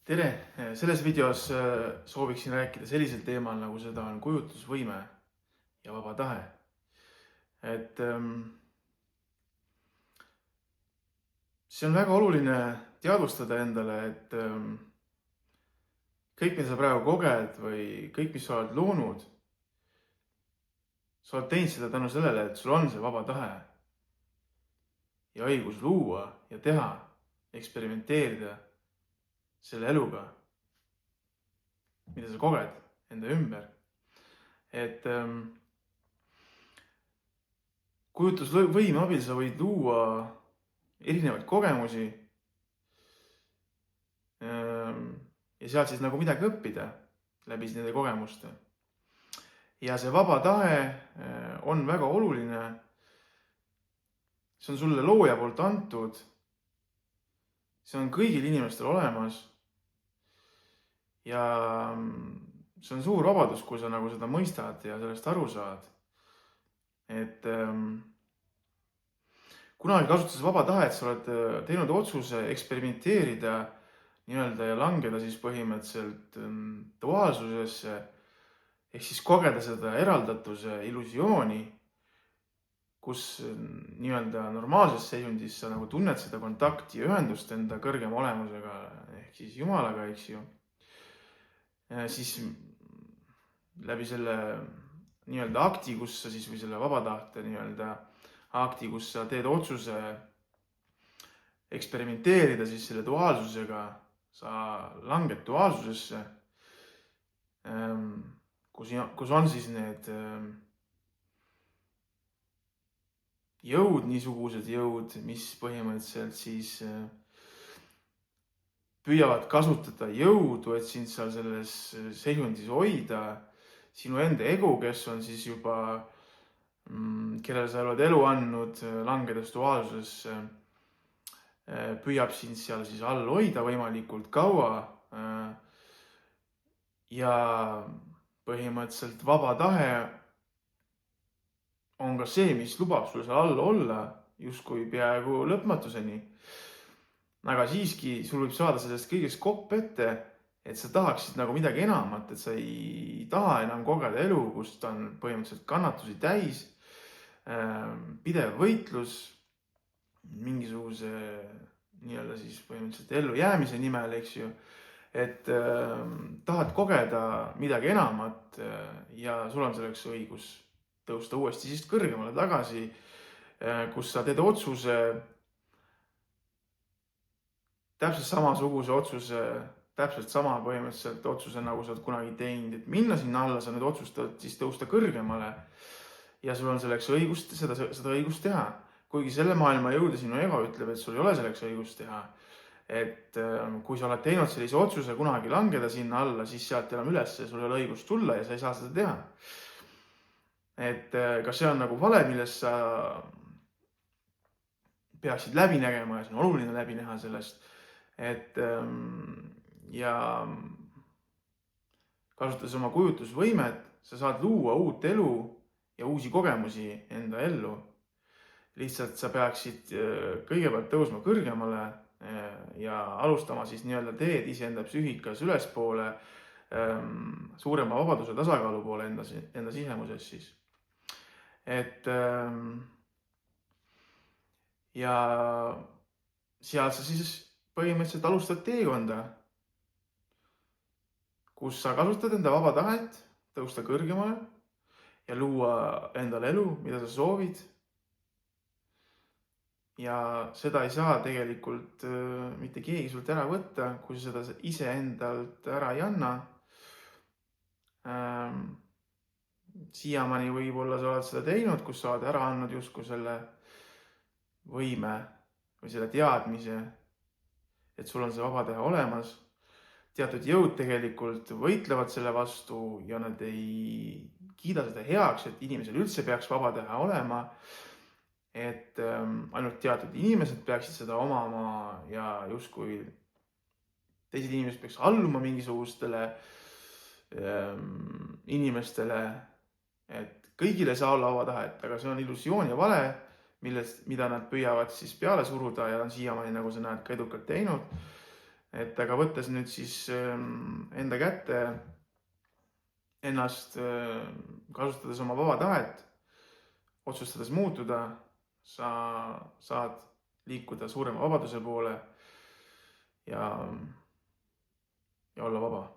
Tere! Selles videos sooviksin rääkida sellisel teemal, nagu seda on kujutlusvõime ja vaba tahe. Et see on väga oluline teadvustada endale, et kõik, mida sa praegu koged või kõik, mis sa oled loonud, sa oled teinud seda tänu sellele, et sul on see vaba tahe ja õigus luua ja teha, eksperimenteerida selle eluga, mida sa koged enda ümber. Et kujutlusvõime abil sa võid luua erinevaid kogemusi ja sealt siis nagu midagi õppida läbi nende kogemuste. Ja see vaba tahe on väga oluline. See on sulle looja poolt antud. See on kõigil inimestel olemas. Ja see on suur vabadus, kui sa nagu seda mõistad ja sellest aru saad. Et kunagi kasutades vaba tahet, sa oled teinud otsuse eksperimenteerida ja langeda siis põhimõtteliselt duaalsusesse ehk siis kogeda seda eraldatuse illusiooni, kus normaalses seisundis sa nagu tunned seda kontakti ja ühendust enda kõrgema olemusega ehk siis Jumalaga, eks ju. Siis läbi selle akti, kus sa siis või selle vaba tahte akti, kus sa teed otsuse eksperimenteerida siis selle duaalsusega, sa langed duaalsusesse, kus on siis need jõud, niisugused jõud, mis põhimõtteliselt siis püüavad kasutada jõudu, et sind seal selles seisundis hoida. Sinu enda ego, kes on siis juba, kellele sa oled elu andnud, langedes duaalsusesse, püüab sind seal siis all hoida võimalikult kaua. Ja põhimõtteliselt vaba tahe on ka see, mis lubab sul seal all olla justkui peaaegu lõpmatuseni. Aga siiski sul võib saada sellest kõigest kopp ette, et sa tahaksid nagu midagi enamat, et sa ei taha enam kogeda elu, kus ta on põhimõtteliselt kannatusi täis, pidev võitlus, mingisuguse siis põhimõtteliselt ellujäämise nimel, eks ju. Et tahad kogeda midagi enamat ja sul on selleks õigus tõusta uuesti siis kõrgemale tagasi, kus sa teed otsuse, täpselt samasuguse otsuse, täpselt sama põhimõtteliselt otsuse, nagu sa oled kunagi teinud, et minna sinna alla, sa nüüd otsustad siis tõusta kõrgemale ja sul on selleks õigust, seda õigust teha. Kuigi selle maailma jõude sinu ego ütleb, et sul ei ole selleks õigust teha. Et kui sa oled teinud sellise otsuse kunagi langeda sinna alla, siis sealt enam üles ja sul ei ole õigust tulla ja sa ei saa seda teha. Et kas see on nagu vale, millest sa peaksid läbi nägema ja see on oluline läbi näha sellest. Et ja kasutades oma kujutlusvõimet, sa saad luua uut elu ja uusi kogemusi enda ellu. Lihtsalt sa peaksid kõigepealt tõusma kõrgemale ja alustama siis teed iseenda psüühikas ülespoole, suurema vabaduse tasakaalu poole enda sisemuses siis. Et ja seal sa siis põhimõtteliselt alustad teekonda, kus sa kasutad enda vaba tahet tõusta kõrgemale ja luua endale elu, mida sa soovid. Ja seda ei saa tegelikult mitte keegi sult ära võtta, kui sa seda iseendalt ära ei anna. Siiamaani võib-olla sa oled seda teinud, kus sa oled ära andnud justkui selle võime või selle teadmise, et sul on see vaba tahe olemas. Teatud jõud tegelikult võitlevad selle vastu ja nad ei kiida seda heaks, et inimesel üldse peaks vaba tahe olema. Et ainult teatud inimesed peaksid seda omama ja justkui teised inimesed peaks alluma mingisugustele inimestele, et kõigile ei saa olla vaba tahet, aga see on illusioon ja vale, mida nad püüavad siis peale suruda ja on siiamaani, nagu sa näed, ka edukalt teinud. et aga võttes nüüd siis enda kätte, ennast kasutades oma vaba tahet, otsustades muutuda, sa saad liikuda suurema vabaduse poole ja olla vaba.